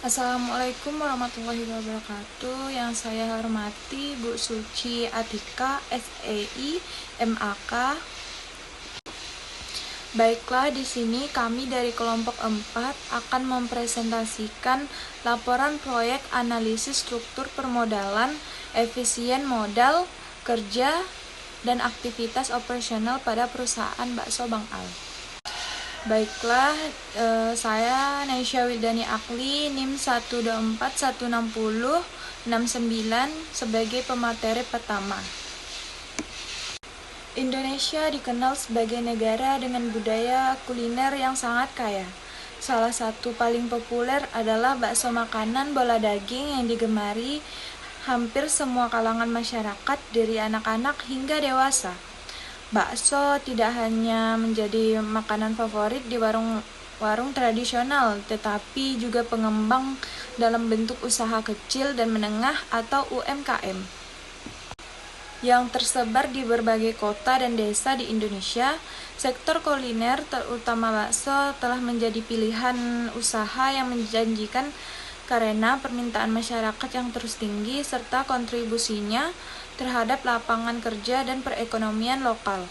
Assalamualaikum warahmatullahi wabarakatuh. Yang saya hormati Bu Suci Atika, SEI, MAK. Baiklah, di sini kami dari kelompok 4 akan mempresentasikan laporan proyek analisis struktur permodalan, efisien modal, kerja, dan aktivitas operasional pada perusahaan Bakso Bang Al. Baiklah, saya Naisha Wildani Akli, NIM 124160669 sebagai pemateri pertama. Indonesia dikenal sebagai negara dengan budaya kuliner yang sangat kaya. Salah satu paling populer adalah bakso makanan bola daging yang digemari hampir semua kalangan masyarakat dari anak-anak hingga dewasa. Bakso tidak hanya menjadi makanan favorit di warung tradisional, tetapi juga pengembang dalam bentuk usaha kecil dan menengah atau UMKM yang tersebar di berbagai kota dan desa di Indonesia. Sektor kuliner, terutama bakso, telah menjadi pilihan usaha yang menjanjikan karena permintaan masyarakat yang terus tinggi serta kontribusinya terhadap lapangan kerja dan perekonomian lokal.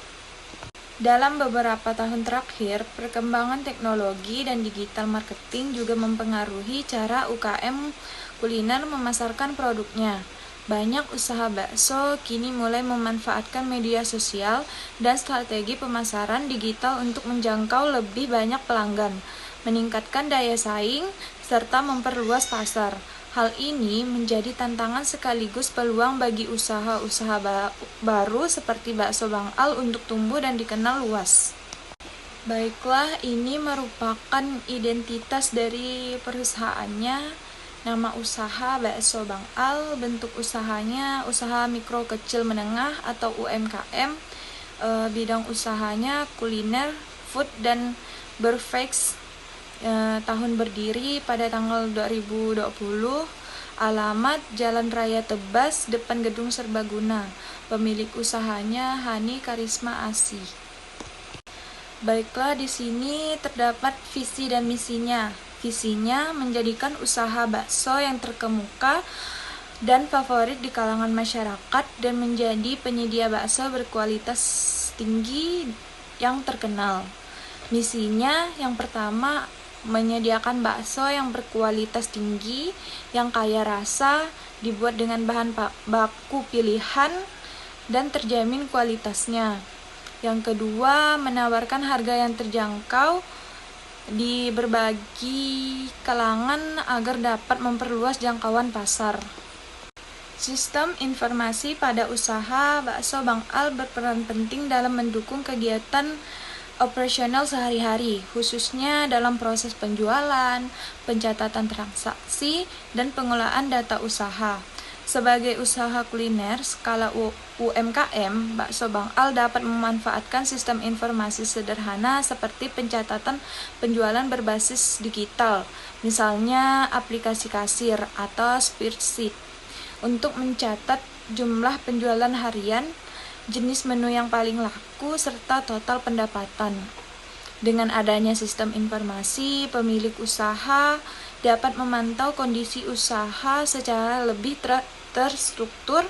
Dalam beberapa tahun terakhir, perkembangan teknologi dan digital marketing juga mempengaruhi cara UKM kuliner memasarkan produknya. Banyak usaha bakso kini mulai memanfaatkan media sosial dan strategi pemasaran digital untuk menjangkau lebih banyak pelanggan, meningkatkan daya saing, serta memperluas pasar. Hal ini menjadi tantangan sekaligus peluang bagi usaha-usaha baru seperti Bakso Bang Al untuk tumbuh dan dikenal luas. Baiklah, ini merupakan identitas dari perusahaannya. Nama usaha Bakso Bang Al, bentuk usahanya usaha mikro kecil menengah atau UMKM. Bidang usahanya kuliner, food, dan beverage. Tahun berdiri pada tanggal 2020. Alamat Jalan Raya Tebas, depan Gedung Serbaguna. Pemilik usahanya Hani Karisma Asi. Baiklah, di sini terdapat visi dan misinya. Visinya menjadikan usaha bakso yang terkemuka dan favorit di kalangan masyarakat dan menjadi penyedia bakso berkualitas tinggi yang terkenal. Misinya yang pertama, menyediakan bakso yang berkualitas tinggi, yang kaya rasa, dibuat dengan bahan baku pilihan, dan terjamin kualitasnya. Yang kedua, menawarkan harga yang terjangkau di berbagai kalangan agar dapat memperluas jangkauan pasar. Sistem informasi pada usaha Bakso Bang Al berperan penting dalam mendukung kegiatan operasional sehari-hari, khususnya dalam proses penjualan, pencatatan transaksi, dan pengelolaan data usaha. Sebagai usaha kuliner skala UMKM, Bakso Bang Al dapat memanfaatkan sistem informasi sederhana seperti pencatatan penjualan berbasis digital, misalnya aplikasi kasir atau spreadsheet, untuk mencatat jumlah penjualan harian, jenis menu yang paling laku, serta total pendapatan. Dengan adanya sistem informasi, pemilik usaha dapat memantau kondisi usaha secara lebih terstruktur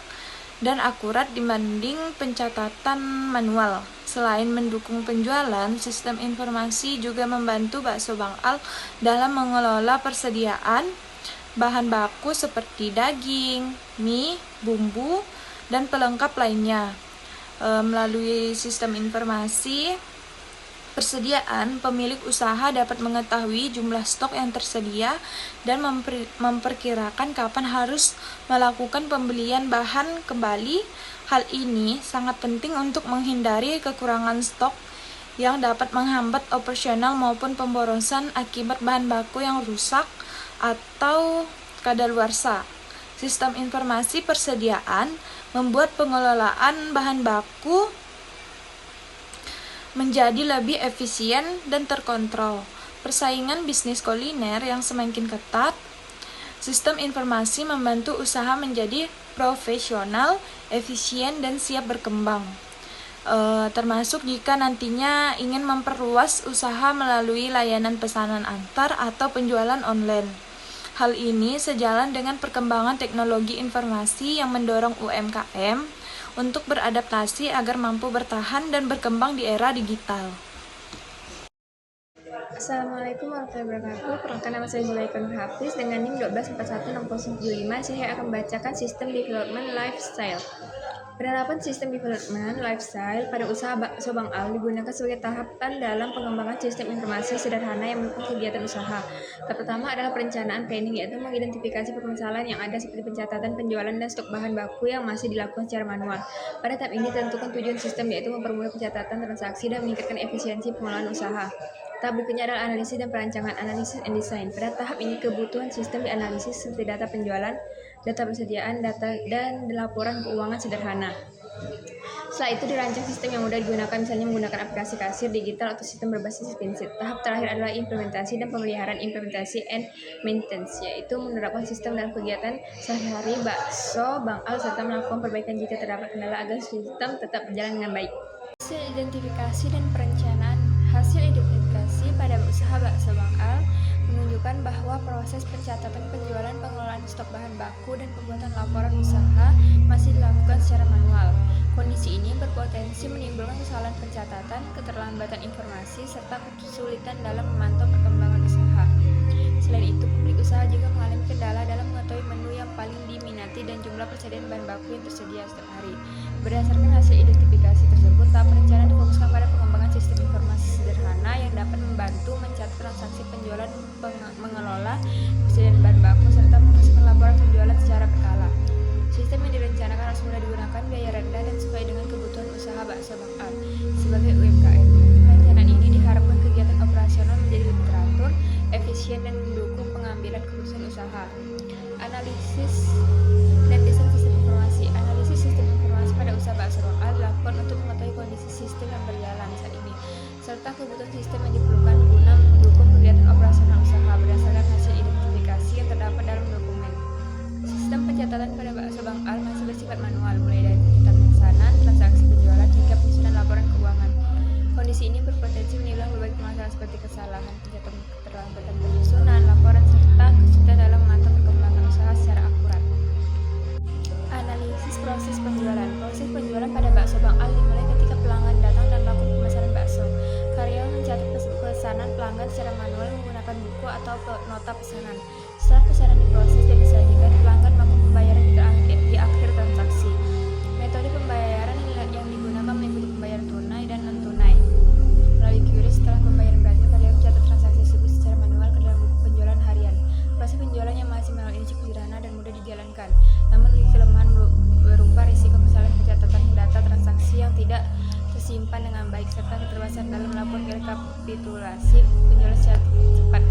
dan akurat dibanding pencatatan manual. Selain mendukung penjualan, sistem informasi juga membantu Bakso Bang Al dalam mengelola persediaan bahan baku seperti daging, mie, bumbu, dan pelengkap lainnya. Melalui sistem informasi persediaan, pemilik usaha dapat mengetahui jumlah stok yang tersedia dan memperkirakan kapan harus melakukan pembelian bahan kembali. Hal ini sangat penting untuk menghindari kekurangan stok yang dapat menghambat operasional maupun pemborosan akibat bahan baku yang rusak atau kadaluarsa. Sistem informasi persediaan membuat pengelolaan bahan baku menjadi lebih efisien dan terkontrol. Persaingan bisnis kuliner yang semakin ketat, sistem informasi membantu usaha menjadi profesional, efisien, dan siap berkembang. Termasuk jika nantinya ingin memperluas usaha melalui layanan pesanan antar atau penjualan online. Hal ini sejalan dengan perkembangan teknologi informasi yang mendorong UMKM untuk beradaptasi agar mampu bertahan dan berkembang di era digital. Assalamualaikum warahmatullahi wabarakatuh. Perkenalkan, nama saya Zulaika Nur Hafiz dengan NIM 1216075. Saya akan membacakan sistem development lifestyle. Penerapan sistem development lifestyle pada usaha bakso Bang Al digunakan sebagai tahapan dalam pengembangan sistem informasi sederhana yang mendukung kegiatan usaha. Tahap pertama adalah perencanaan planning, yaitu mengidentifikasi permasalahan yang ada seperti pencatatan penjualan dan stok bahan baku yang masih dilakukan secara manual. Pada tahap ini tentukan tujuan sistem, yaitu mempermudah pencatatan transaksi dan meningkatkan efisiensi pengelolaan usaha. Tahap berikutnya adalah analisis dan perancangan, analisis and design. Pada tahap ini kebutuhan sistem dianalisis seperti data penjualan, data persediaan, data dan laporan keuangan sederhana. Setelah itu dirancang sistem yang mudah digunakan, misalnya menggunakan aplikasi kasir digital atau sistem berbasis spreadsheet. Tahap terakhir adalah implementasi dan pemeliharaan, implementasi and maintenance, yaitu menerapkan sistem dalam kegiatan sehari-hari bakso Bang Al serta melakukan perbaikan jika terdapat kendala agar sistem tetap berjalan dengan baik. Hasil identifikasi dan perencanaan. Hasil identifikasi pada usaha bakso Bang Al menunjukkan bahwa proses pencatatan penjualan, pengelolaan stok bahan baku, dan pembuatan laporan usaha masih dilakukan secara manual. Kondisi ini berpotensi menimbulkan kesalahan pencatatan, keterlambatan informasi, serta kesulitan dalam memantau perkembangan usaha. Selain itu, pemilik usaha juga mengalami kendala dalam mengetahui menu yang paling diminati dan jumlah persediaan bahan baku yang tersedia setiap hari. Berdasarkan hasil identifikasi tersebut, tahap perencanaan difokuskan pada pengembangan sistem informasi sederhana yang dapat membantu mencatat transaksi penjualan, mengelola persediaan bahan baku, serta menghasilkan laporan penjualan secara berkala. Sistem yang direncanakan harus mudah digunakan, biaya rendah, dan sesuai dengan kebutuhan usaha bakso Bang Al sebagai UMKM. Perencanaan ini diharapkan kegiatan operasional menjadi lebih teratur, efisien, dan mendukung pengambilan keputusan usaha. Analisis dan desain sistem informasi. Analisis sistem informasi pada usaha bakso Bang Al dilakukan untuk mengetahui kondisi sistem yang berjalan saat ini, serta kebutuhan sistem yang diperlukan guna mendukung kegiatan operasional usaha berdasarkan hasil identifikasi yang terdapat dalam dokumen. Sistem pencatatan pada bakso Bang Al masih bersifat manual, mulai dari pemesanan, transaksi penjualan, hingga penyusunan laporan keuangan. Kondisi ini berpotensi menimbulkan berbagai masalah seperti kesalahan pencatatan, keterlambatan penyusunan laporan, serta kesulitan dalam memantau perkembangan usaha secara akurat. Analisis proses penjualan. Proses penjualan pada bakso Bang Al dimulai ketika pelanggan datang dan melakukan pemesanan bakso. Karyawan mencatat pesanan pelanggan secara manual menggunakan buku atau nota pesanan. Setelah pesanan diproses dan disajikan, pelanggan melakukan pembayaran di akhir transaksi. Metode pembayaran yang digunakan meliputi pembayaran tunai dan non-tunai. Melalui QRIS, setelah pembayaran berakhir, karyawan mencatat transaksi tersebut secara manual ke dalam buku penjualan harian. Proses penjualan yang masih manual ini cukup sederhana dan mudah dijalankan, namun memiliki kelemahan berupa risiko kesalahan pencatatan data transaksi yang tidak tersimpan dengan baik, serta keterbatasan dalam melakukan rekapitulasi penjualan secara cepat.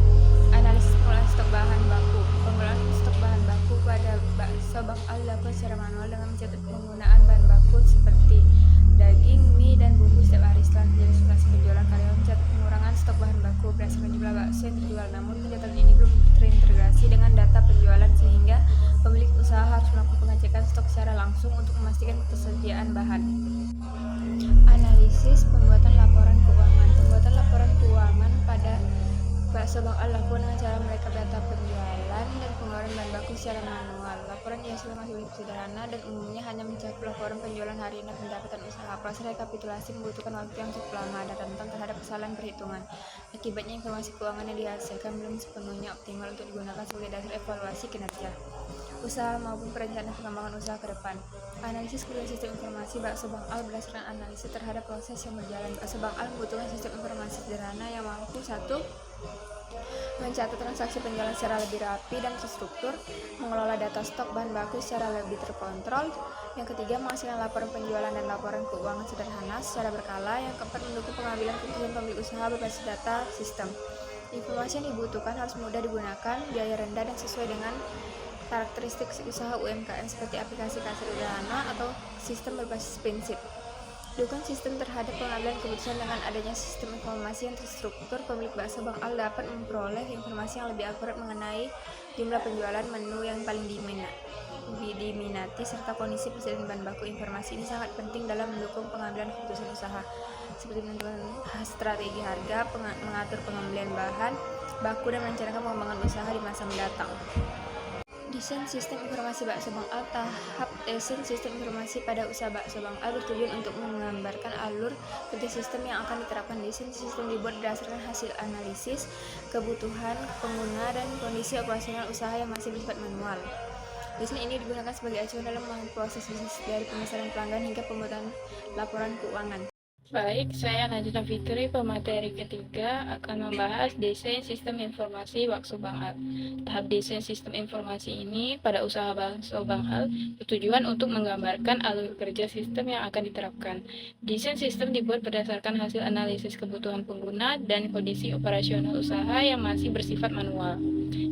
Analisis pengolahan stok bahan baku. Pengolahan stok bahan baku pada bakso Bang Al dilakukan secara manual dengan mencatat penggunaan bahan baku seperti daging, mie, dan bumbu setiap hari. Setelah terjadi transaksi penjualan, karyawan mencatat pengurangan stok bahan baku berdasarkan jumlah bakso yang terjual. Namun pencatatan ini belum terintegrasi dengan data penjualan, sehingga pemilik usaha harus melakukan pengecekan stok secara langsung untuk memastikan ketersediaan bahan. Analisis pembuatan laporan keuangan. Pembuatan laporan keuangan pada bakso Bang Al dilakukan dengan cara mereka data penjualan dan pengeluaran bahan baku secara manual. Laporan yang sudah masih sederhana dan umumnya hanya mencakup laporan penjualan harian dan pendapatan usaha. Proses rekapitulasi membutuhkan waktu yang cukup lama dan rentan terhadap kesalahan perhitungan. Akibatnya informasi keuangan yang dihasilkan belum sepenuhnya optimal untuk digunakan sebagai dasar evaluasi kinerja usaha maupun perencanaan pengembangan usaha ke depan. Analisis kebutuhan sistem informasi bakso Bang Al berdasarkan analisis terhadap proses yang berjalan. Bakso Bang Al membutuhkan sistem informasi sederhana yang mampu: 1. Mencatat transaksi penjualan secara lebih rapi dan terstruktur, mengelola data stok bahan baku secara lebih terkontrol. Yang ketiga, menghasilkan laporan penjualan dan laporan keuangan sederhana secara berkala. Yang keempat, mendukung pengambilan keputusan pemilik usaha berbasis data sistem. Informasi yang dibutuhkan harus mudah digunakan, biaya rendah, dan sesuai dengan karakteristik usaha UMKM seperti aplikasi kasir sederhana atau sistem berbasis prinsip. Dukung sistem terhadap pengambilan keputusan. Dengan adanya sistem informasi yang terstruktur, pemilik bakso Bang Al dapat memperoleh informasi yang lebih akurat mengenai jumlah penjualan, menu yang paling diminati, serta kondisi persediaan bahan baku. Informasi ini sangat penting dalam mendukung pengambilan keputusan usaha, seperti menentukan strategi harga, mengatur pengembalian bahan, baku dan merencanakan pengembangan usaha di masa mendatang. Desain sistem informasi bakso Bang Al. Tahap desain sistem informasi pada usaha bakso Bang Al bertujuan untuk menggambarkan alur kerja sistem yang akan diterapkan. Desain sistem dibuat berdasarkan hasil analisis kebutuhan pengguna dan kondisi operasional usaha yang masih bersifat manual. Desain ini digunakan sebagai acuan dalam proses bisnis dari pemesanan pelanggan hingga pembuatan laporan keuangan. Baik, saya Najla Fitri, pemateri ketiga akan membahas desain sistem informasi bakso Bang Al. Tahap desain sistem informasi ini pada usaha bakso Bang Al bertujuan untuk menggambarkan alur kerja sistem yang akan diterapkan. Desain sistem dibuat berdasarkan hasil analisis kebutuhan pengguna dan kondisi operasional usaha yang masih bersifat manual.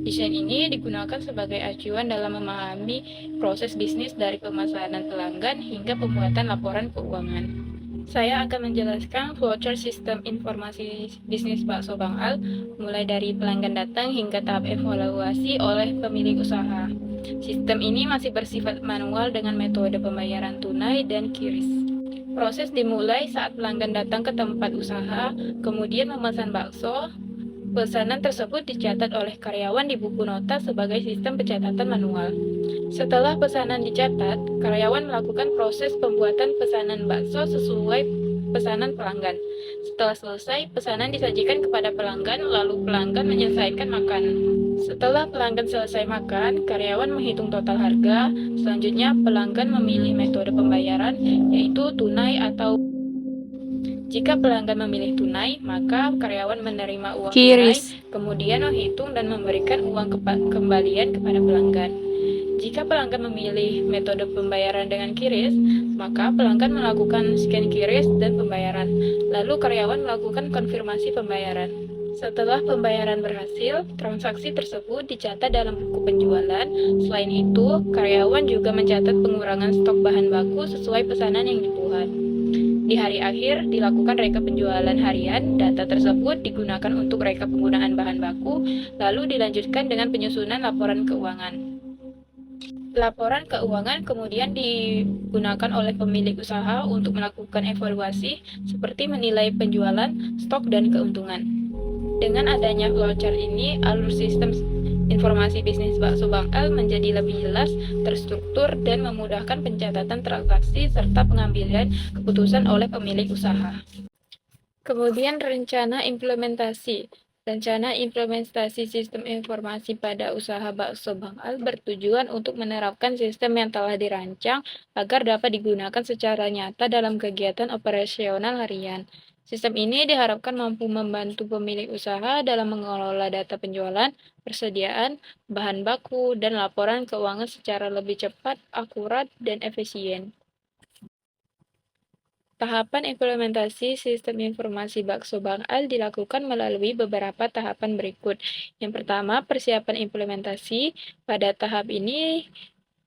Desain ini digunakan sebagai acuan dalam memahami proses bisnis dari pemesanan pelanggan hingga pembuatan laporan keuangan. Saya akan menjelaskan flowchart sistem informasi bisnis bakso Bang Al, mulai dari pelanggan datang hingga tahap evaluasi oleh pemilik usaha. Sistem ini masih bersifat manual dengan metode pembayaran tunai dan QRIS. Proses dimulai saat pelanggan datang ke tempat usaha, kemudian memesan bakso. Pesanan tersebut dicatat oleh karyawan di buku nota sebagai sistem pencatatan manual. Setelah pesanan dicatat, karyawan melakukan proses pembuatan pesanan bakso sesuai pesanan pelanggan. Setelah selesai, pesanan disajikan kepada pelanggan, lalu pelanggan menyelesaikan makan. Setelah pelanggan selesai makan, karyawan menghitung total harga. Selanjutnya, pelanggan memilih metode pembayaran, yaitu tunai atau jika pelanggan memilih tunai, maka karyawan menerima uang tunai, kemudian menghitung dan memberikan uang kembalian kepada pelanggan. Jika pelanggan memilih metode pembayaran dengan QRIS, maka pelanggan melakukan scan QRIS dan pembayaran. Lalu karyawan melakukan konfirmasi pembayaran. Setelah pembayaran berhasil, transaksi tersebut dicatat dalam buku penjualan. Selain itu, karyawan juga mencatat pengurangan stok bahan baku sesuai pesanan yang dibuat. Di hari akhir, dilakukan rekap penjualan harian. Data tersebut digunakan untuk rekap penggunaan bahan baku, lalu dilanjutkan dengan penyusunan laporan keuangan. Laporan keuangan kemudian digunakan oleh pemilik usaha untuk melakukan evaluasi, seperti menilai penjualan, stok, dan keuntungan. Dengan adanya flowchart ini, alur sistem informasi bisnis bakso Bang Al menjadi lebih jelas, terstruktur, dan memudahkan pencatatan transaksi serta pengambilan keputusan oleh pemilik usaha. Kemudian rencana implementasi. Rencana implementasi sistem informasi pada usaha bakso Bang Al bertujuan untuk menerapkan sistem yang telah dirancang agar dapat digunakan secara nyata dalam kegiatan operasional harian. Sistem ini diharapkan mampu membantu pemilik usaha dalam mengelola data penjualan, persediaan, bahan baku, dan laporan keuangan secara lebih cepat, akurat, dan efisien. Tahapan implementasi sistem informasi bakso Bang Al dilakukan melalui beberapa tahapan berikut. Yang pertama, persiapan implementasi. Pada tahap ini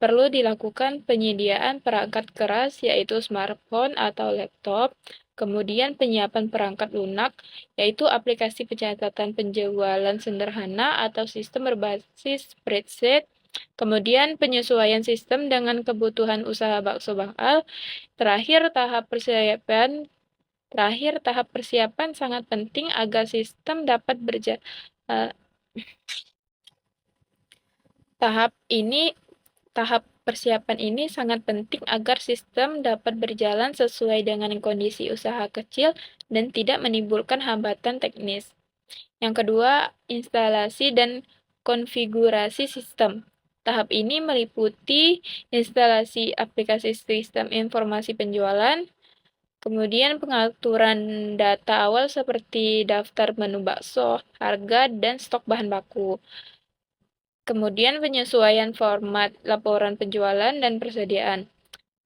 perlu dilakukan penyediaan perangkat keras, yaitu smartphone atau laptop. Kemudian penyiapan perangkat lunak, yaitu aplikasi pencatatan penjualan sederhana atau sistem berbasis spreadsheet. Kemudian penyesuaian sistem dengan kebutuhan usaha bakso Bang Al. Terakhir tahap persiapan sangat penting agar sistem dapat berjalan. Tahap persiapan ini sangat penting agar sistem dapat berjalan sesuai dengan kondisi usaha kecil dan tidak menimbulkan hambatan teknis. Yang kedua, instalasi dan konfigurasi sistem. Tahap ini meliputi instalasi aplikasi sistem informasi penjualan, kemudian pengaturan data awal seperti daftar menu bakso, harga, dan stok bahan baku. Kemudian penyesuaian format laporan penjualan dan persediaan.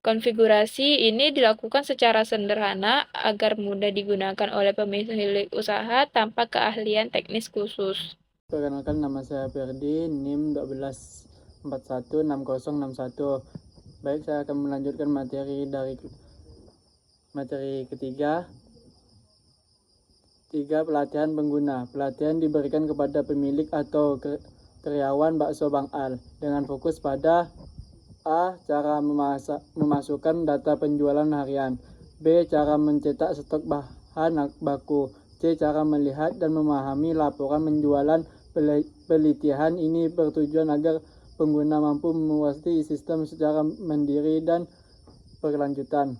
Konfigurasi ini dilakukan secara sederhana agar mudah digunakan oleh pemilik usaha tanpa keahlian teknis khusus. Perkenalkan, nama saya Ferdi, NIM 12416061. Baik, saya akan melanjutkan materi ketiga. 3. Pelatihan pengguna. Pelatihan diberikan kepada pemilik atau karyawan bakso Bang Al dengan fokus pada A. Cara memasukkan data penjualan harian. B. Cara mencetak stok bahan baku. C. Cara melihat dan memahami laporan penjualan. Pelitian ini bertujuan agar pengguna mampu menguasai sistem secara mandiri dan berkelanjutan.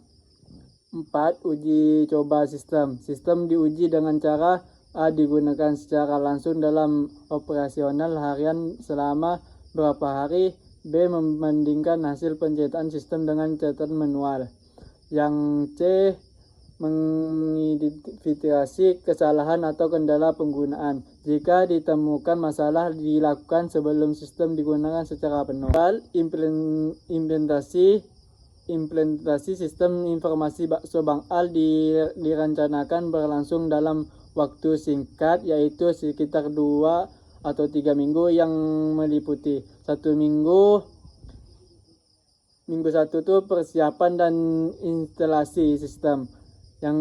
4. Uji coba sistem. Sistem diuji dengan cara A. Digunakan secara langsung dalam operasional harian selama beberapa hari. B. Membandingkan hasil pencetakan sistem dengan catatan manual. Yang C. Mengidentifikasi kesalahan atau kendala penggunaan. Jika ditemukan masalah, dilakukan sebelum sistem digunakan secara penuh. Implementasi sistem informasi bakso Bang Al direncanakan berlangsung dalam waktu singkat, yaitu sekitar 2 atau 3 minggu, yang meliputi 1 minggu. Minggu 1 itu persiapan dan instalasi sistem. Yang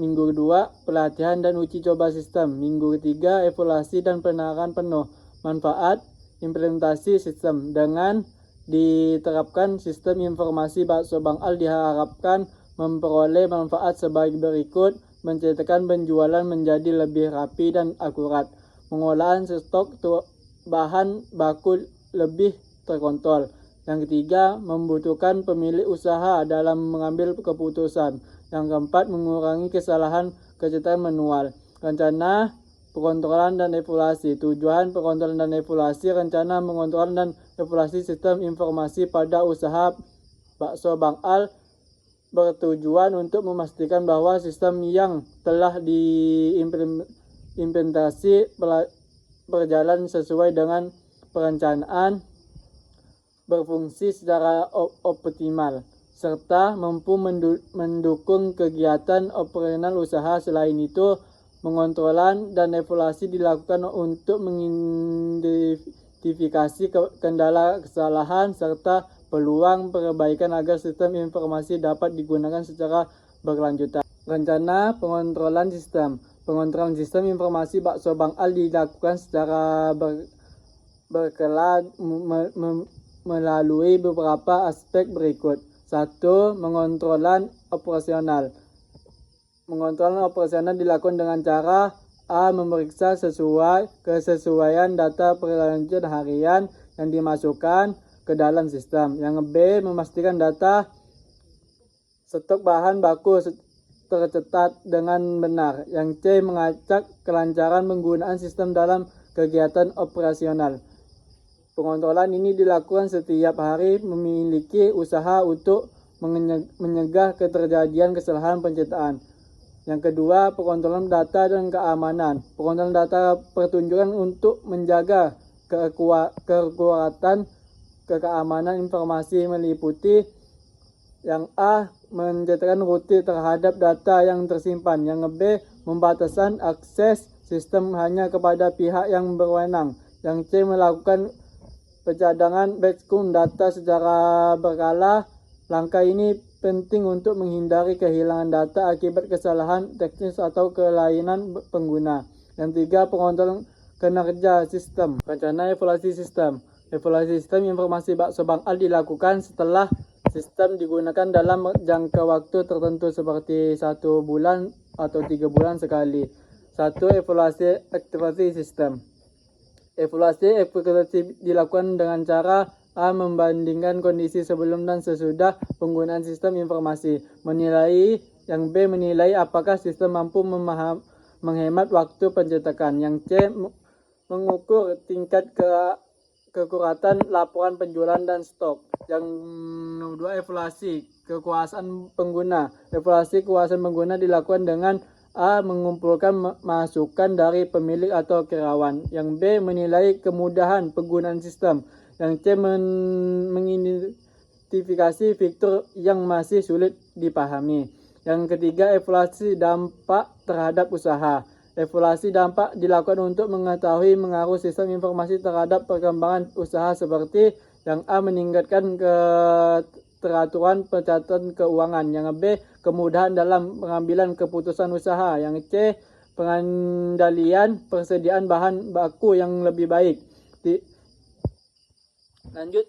minggu 2 pelatihan dan uji coba sistem. Minggu 3 evaluasi dan penerapan penuh. Manfaat implementasi sistem. Dengan diterapkan sistem informasi bakso Bang Al diharapkan memperoleh manfaat sebagai berikut: mencetakkan penjualan menjadi lebih rapi dan akurat, pengolahan stok bahan baku lebih terkontrol. Yang ketiga, membutuhkan pemilik usaha dalam mengambil keputusan. Yang keempat, mengurangi kesalahan kecetakan manual. Rencana pengontrolan dan evaluasi. Tujuan pengontrolan dan evaluasi. Rencana pengontrolan dan evaluasi sistem informasi pada usaha bakso Bang Al bertujuan untuk memastikan bahwa sistem yang telah diimplementasi berjalan sesuai dengan perencanaan, berfungsi secara optimal, serta mampu mendukung kegiatan operasional usaha. Selain itu, pengontrolan dan evaluasi dilakukan untuk mengidentifikasi kendala, kesalahan, serta peluang perbaikan agar sistem informasi dapat digunakan secara berkelanjutan. Rencana pengontrolan sistem. Pengontrolan sistem informasi bakso Bang Al dilakukan secara berkala melalui beberapa aspek berikut. 1. Pengontrolan operasional. Pengontrolan operasional dilakukan dengan cara A. Memeriksa kesesuaian data perjalanan harian yang dimasukkan ke dalam sistem. Yang B. Memastikan data stok bahan baku tercatat dengan benar. Yang C. Mengacak kelancaran penggunaan sistem dalam kegiatan operasional. Pengontrolan ini dilakukan setiap hari memiliki usaha untuk mencegah keterjadian kesalahan pencetakan. Yang kedua, pengontrolan data dan keamanan. Pengontrolan data pertunjukan untuk menjaga kekuatan keamanan informasi meliputi yang A. Mencetakkan rutin terhadap data yang tersimpan. Yang B. Membatasan akses sistem hanya kepada pihak yang berwenang. Yang C. Melakukan pencadangan backup data secara berkala. Langkah ini penting untuk menghindari kehilangan data akibat kesalahan teknis atau kelainan pengguna. Yang tiga, pengontrolan kinerja sistem. Rencana evaluasi sistem. Evaluasi sistem informasi bakso Bang Al dilakukan setelah sistem digunakan dalam jangka waktu tertentu seperti 1 bulan atau 3 bulan sekali. 1. Evaluasi aktivasi sistem. Evaluasi dilakukan dengan cara A. Membandingkan kondisi sebelum dan sesudah penggunaan sistem informasi. Yang B. Menilai apakah sistem mampu menghemat waktu pencetakan. Yang C. Mengukur tingkat keakuratan laporan penjualan dan stok. Yang kedua, evaluasi kekuasaan pengguna. Evaluasi kekuasaan pengguna dilakukan dengan A. Mengumpulkan masukan dari pemilik atau karyawan. Yang B. Menilai kemudahan penggunaan sistem. Yang C. Mengidentifikasi fitur yang masih sulit dipahami. Yang ketiga, evaluasi dampak terhadap usaha. Evaluasi dampak dilakukan untuk mengetahui pengaruh sistem informasi terhadap perkembangan usaha seperti yang A. Meningkatkan teraturan pencatatan keuangan. Yang B. Kemudahan dalam pengambilan keputusan usaha. Yang C. Pengendalian persediaan bahan baku yang lebih baik.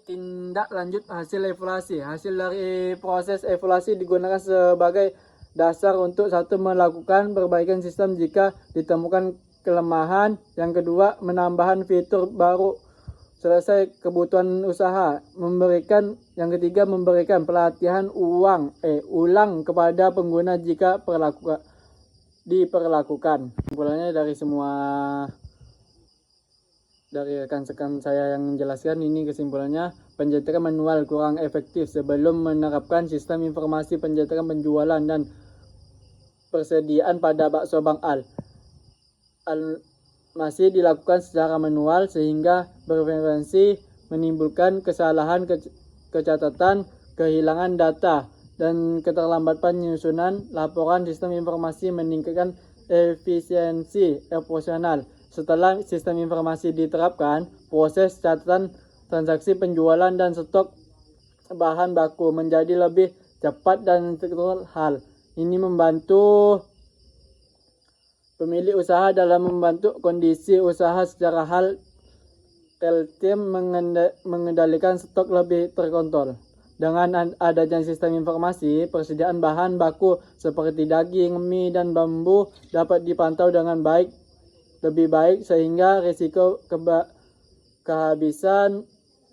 Tindak lanjut hasil evaluasi. Hasil dari proses evaluasi digunakan sebagai dasar untuk satu, melakukan perbaikan sistem jika ditemukan kelemahan. Yang kedua, menambahkan fitur baru selesai kebutuhan usaha. Yang ketiga, memberikan pelatihan ulang kepada pengguna jika diperlakukan. Kesimpulannya dari rekan-rekan saya yang menjelaskan, ini kesimpulannya, pencetak manual kurang efektif. Sebelum menerapkan sistem informasi pencetak penjualan dan persediaan pada bakso Bang Al masih dilakukan secara manual sehingga berpotensi menimbulkan kesalahan kecatatan, kehilangan data, dan keterlambatan penyusunan laporan. Sistem informasi meningkatkan efisiensi operasional. Setelah sistem informasi diterapkan, proses catatan transaksi penjualan dan stok bahan baku menjadi lebih cepat dan terhal. Ini membantu pemilik usaha dalam membantu kondisi usaha secara real time, mengendalikan stok lebih terkontrol. Dengan adanya sistem informasi, persediaan bahan baku seperti daging, mie, dan bambu dapat dipantau dengan lebih baik sehingga risiko kehabisan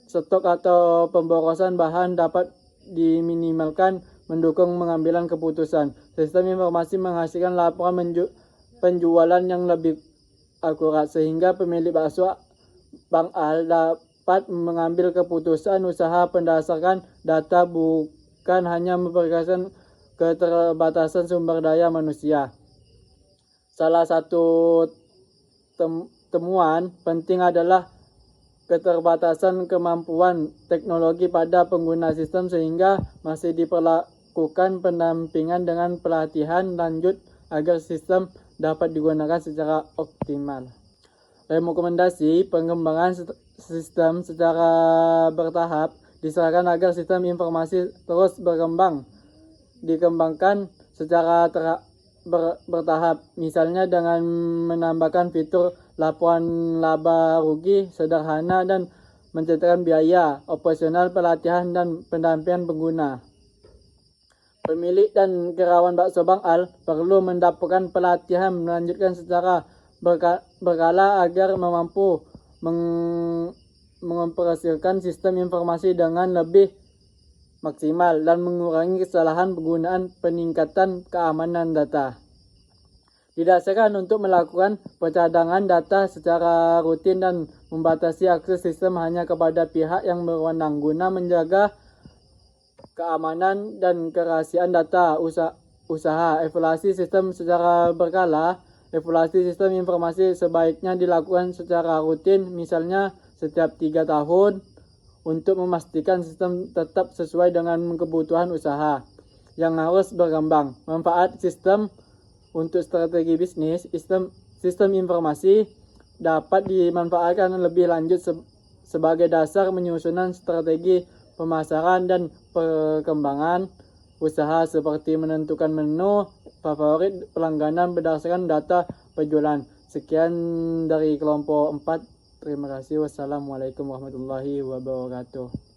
stok atau pemborosan bahan dapat diminimalkan, mendukung pengambilan keputusan. Sistem informasi menghasilkan laporan penjualan yang lebih akurat sehingga pemilik bakso Bang Al dapat mengambil keputusan usaha berdasarkan data, bukan hanya berdasarkan keterbatasan sumber daya manusia. Salah satu temuan penting adalah keterbatasan kemampuan teknologi pada pengguna sistem sehingga masih diperlakukan pendampingan dengan pelatihan lanjut agar sistem dapat digunakan secara optimal. Rekomendasi pengembangan sistem secara bertahap disarankan agar sistem informasi terus dikembangkan secara bertahap, misalnya dengan menambahkan fitur laporan laba rugi sederhana dan mencetakkan biaya operasional, pelatihan, dan pendampingan pengguna. Pemilik dan karyawan bakso Bang Al perlu mendapatkan pelatihan melanjutkan secara berkala agar mampu mengoperasikan sistem informasi dengan lebih maksimal dan mengurangi kesalahan penggunaan, peningkatan keamanan data. Didasarkan untuk melakukan pencadangan data secara rutin dan membatasi akses sistem hanya kepada pihak yang berwenang guna menjaga keamanan dan kerahasiaan data usaha. Evaluasi sistem secara berkala. Evaluasi sistem informasi sebaiknya dilakukan secara rutin, misalnya setiap 3 tahun, untuk memastikan sistem tetap sesuai dengan kebutuhan usaha yang harus berkembang. Manfaat sistem untuk strategi bisnis. Sistem informasi dapat dimanfaatkan lebih lanjut sebagai dasar penyusunan strategi pemasaran dan perkembangan usaha, seperti menentukan menu favorit pelanggan berdasarkan data penjualan. Sekian dari kelompok 4. Terima kasih. Wassalamualaikum warahmatullahi wabarakatuh.